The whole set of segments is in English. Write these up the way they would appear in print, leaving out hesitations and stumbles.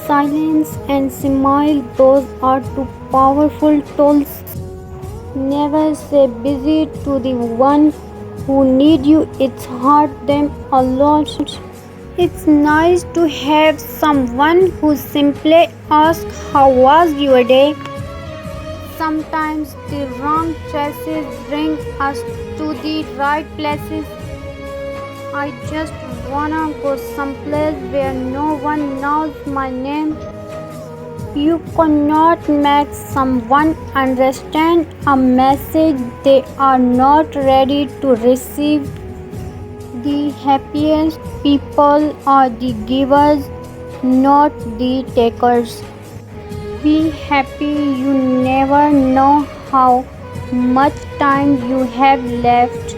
Silence and smile, those are two powerful tools. Never say busy to the one who need you. It's hard them a lot. It's nice to have someone who simply asks how was your day. Sometimes the wrong choices bring us to the right places. I just wanna go someplace where no one knows my name. You cannot make someone understand a message they are not ready to receive. The happiest people are the givers, not the takers. Be happy, you never know how much time you have left.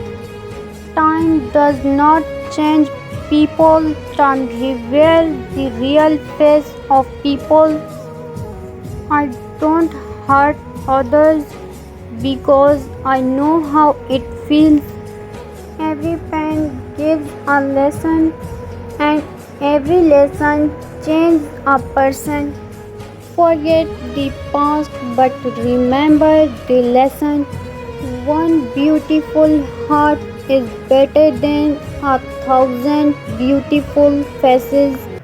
Time does not change people, time reveals the real face of people. I don't hurt others because I know how it feels. Every pain gives a lesson, and every lesson changes a person. Forget the past but remember the lesson. One beautiful heart is better than 1,000 beautiful faces.